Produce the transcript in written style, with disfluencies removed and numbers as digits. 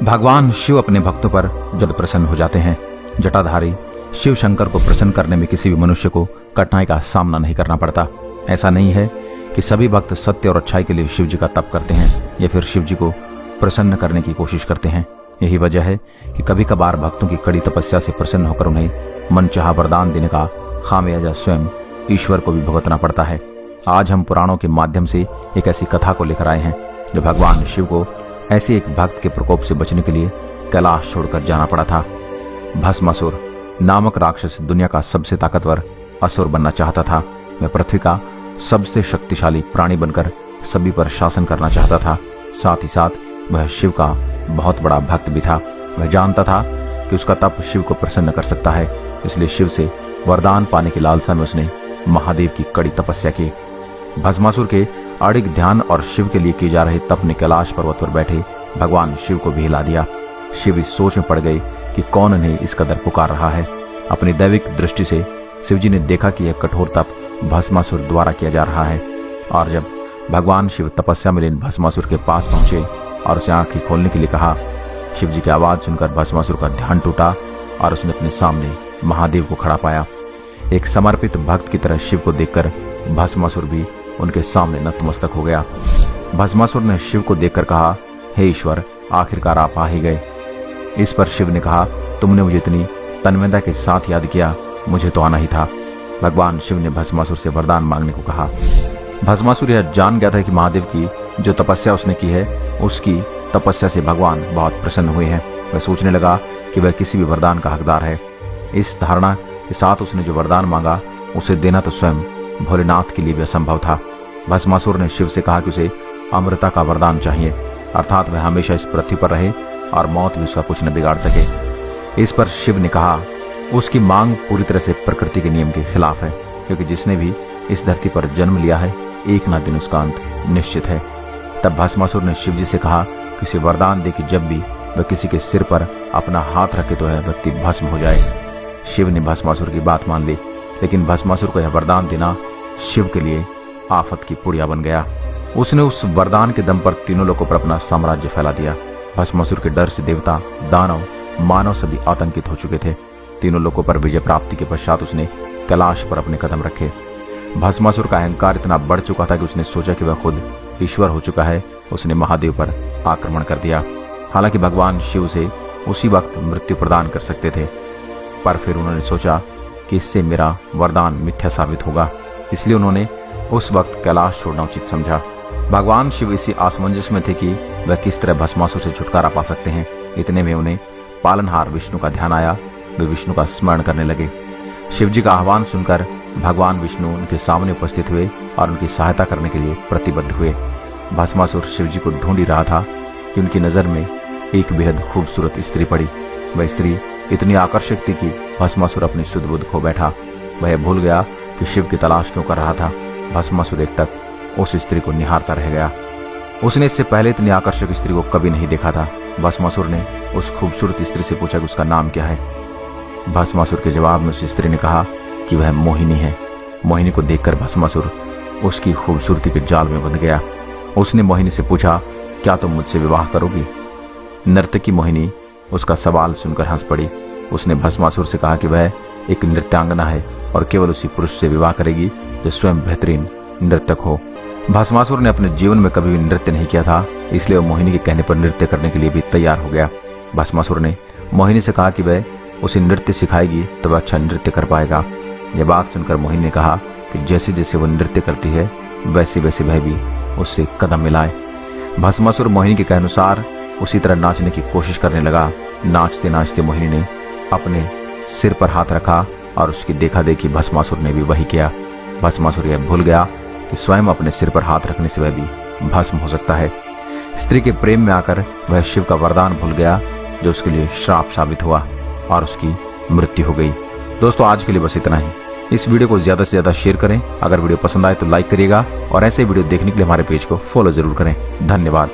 भगवान शिव अपने भक्तों पर जल्द प्रसन्न हो जाते हैं। जटाधारी शिव शंकर को प्रसन्न करने में किसी भी मनुष्य को कठिनाई का सामना नहीं करना पड़ता। ऐसा नहीं है कि सभी भक्त सत्य और अच्छाई के लिए शिव जी का तप करते हैं या फिर शिव जी को प्रसन्न करने की कोशिश करते हैं। यही वजह है कि कभी कभार भक्तों की कड़ी तपस्या से प्रसन्न होकर उन्हें मनचाहा वरदान देने का खामियाजा स्वयं ईश्वर को भी भुगतना पड़ता है। आज हम पुराणों के माध्यम से एक ऐसी कथा को लेकर आए हैं जो भगवान शिव को ऐसे एक भक्त के प्रकोप से बचने के लिए कैलाश छोड़कर जाना पड़ा था। भस्मासुर नामक राक्षस दुनिया का सबसे ताकतवर असुर बनना चाहता था। वह पृथ्वी का सबसे शक्तिशाली प्राणी बनकर सभी पर शासन करना चाहता था। साथ ही साथ वह शिव का बहुत बड़ा भक्त भी था। वह जानता था कि उसका तप शिव को प्रसन्न कर सकता है, इसलिए शिव से वरदान पाने की लालसा में उसने महादेव की कड़ी तपस्या की। भस्मासुर के अड़िग ध्यान और शिव के लिए किए जा रहे तप ने कैलाश पर्वत पर बैठे भगवान शिव को भी हिला दिया। शिव इस सोच में पड़ गए कि कौन इन्हें इस कदर पुकार रहा है। अपनी दैविक दृष्टि से शिवजी ने देखा कि यह कठोर तप भस्मासुर द्वारा किया जा रहा है। और जब भगवान शिव तपस्या में लीन भस्मासुर के पास पहुंचे और उसे आंखें खोलने के लिए कहा, शिवजी की आवाज सुनकर भस्मासुर का ध्यान टूटा और उसने अपने सामने महादेव को खड़ा पाया। एक समर्पित भक्त की तरह शिव को देखकर भस्मासुर भी उनके सामने नतमस्तक हो गया। भस्मासुर ने शिव को देखकर कहा, हे ईश्वर, आखिरकार आप आ ही गए। इस पर शिव ने कहा, तुमने मुझे इतनी तन्मयता के साथ याद किया, मुझे तो आना ही था। भगवान शिव ने भस्मासुर से वरदान मांगने को कहा। भस्मासुर यह जान गया था कि महादेव की जो तपस्या उसने की है उसकी तपस्या से भगवान बहुत प्रसन्न हुए हैं। वह सोचने लगा कि वह किसी भी वरदान का हकदार है। इस धारणा के साथ उसने जो वरदान मांगा उसे देना तो स्वयं भोलेनाथ के लिए भी असंभव था। भस्मासुर ने शिव से कहा कि उसे अमृता का वरदान चाहिए, अर्थात वह हमेशा इस पृथ्वी पर रहे और मौत भी उसका कुछ न बिगाड़ सके। इस पर शिव ने कहा, उसकी मांग पूरी तरह से प्रकृति के नियम के खिलाफ है, क्योंकि जिसने भी इस धरती पर जन्म लिया है एक ना दिन उसका अंत निश्चित है। तब भस्मासुर ने शिव जी से कहा कि उसे वरदान दे कि जब भी वह किसी के सिर पर अपना हाथ रखे तो यह व्यक्ति भस्म हो जाए। शिव ने भस्मासुर की बात मान ली, लेकिन भस्मासुर को यह वरदान देना शिव के लिए आफत की पुड़िया बन गया। उसने उस वरदान के दम पर तीनों लोगों पर अपना साम्राज्य फैला दिया। भस्मासुर के डर से देवता, दानव, मानव सभी आतंकित हो चुके थे। तीनों लोगों पर विजय प्राप्ति के पश्चात उसने कैलाश पर अपने कदम रखे। भस्मासुर का अहंकार इतना बढ़ चुका था कि उसने सोचा कि वह खुद ईश्वर हो चुका है। उसने महादेव पर आक्रमण कर दिया। हालांकि भगवान शिव उसे उसी वक्त मृत्यु प्रदान कर सकते थे, पर फिर उन्होंने सोचा कि इससे मेरा वरदान मिथ्या साबित होगा, इसलिए उन्होंने उस वक्त कैलाश छोड़ना उचित समझा। भगवान शिव इसी असमंजस में थे कि वह किस तरह भस्मासुर से छुटकारा पा सकते हैं। इतने में उन्हें पालनहार विष्णु का ध्यान आया। वे विष्णु का स्मरण करने लगे। शिव जी का आह्वान सुनकर भगवान विष्णु उनके सामने उपस्थित हुए और उनकी सहायता करने के लिए प्रतिबद्ध हुए। भस्मासुर शिव जी को ढूंढ ही रहा था कि उनकी नजर में एक बेहद खूबसूरत स्त्री पड़ी। वह स्त्री इतनी आकर्षक थी कि भस्मासुर अपनी सुध बुध खो बैठा। वह भूल गया कि शिव की तलाश क्यों कर रहा था। भस्मासुर एकटक उस स्त्री को निहारता रह गया। उसने इससे पहले इतनी आकर्षक स्त्री को कभी नहीं देखा था। भस्मासुर ने उस खूबसूरत स्त्री से पूछा कि उसका नाम क्या है। भस्मासुर के जवाब में उस स्त्री ने कहा कि वह मोहिनी है। मोहिनी को देखकर भस्मासुर उसकी खूबसूरती के जाल में बंध गया। उसने मोहिनी से पूछा, क्या तुम मुझसे विवाह करोगी? नर्तकी मोहिनी उसका सवाल सुनकर हंस पड़ी। उसने भस्मासुर से कहा कि वह एक नृत्यांगना है और केवल उसी पुरुष से विवाह करेगी जो स्वयं बेहतरीन नर्तक हो। भस्मासुर ने अपने जीवन में कभी भी नृत्य नहीं किया था, इसलिए वह मोहिनी के कहने पर नृत्य करने के लिए भी तैयार हो गया। भस्मासुर ने मोहिनी से कहा कि वह उसे नृत्य सिखाएगी तो वह अच्छा नृत्य कर पाएगा। यह बात सुनकर मोहिनी ने कहा कि जैसे जैसे वह नृत्य करती है वैसे वैसे वह भी उससे कदम मिलाए। भस्मासुर मोहिनी के अनुसार उसी तरह नाचने की कोशिश करने लगा। नाचते नाचते मोहिनी ने अपने सिर पर हाथ रखा और उसकी देखा देखी भस्मासुर ने भी वही किया। भस्मासुर यह भूल गया कि स्वयं अपने सिर पर हाथ रखने से वह भी भस्म हो सकता है। स्त्री के प्रेम में आकर वह शिव का वरदान भूल गया, जो उसके लिए श्राप साबित हुआ और उसकी मृत्यु हो गई। दोस्तों, आज के लिए बस इतना ही। इस वीडियो को ज्यादा से ज्यादा शेयर करें। अगर वीडियो पसंद आए तो लाइक करिएगा और ऐसे वीडियो देखने के लिए हमारे पेज को फॉलो जरूर करें। धन्यवाद।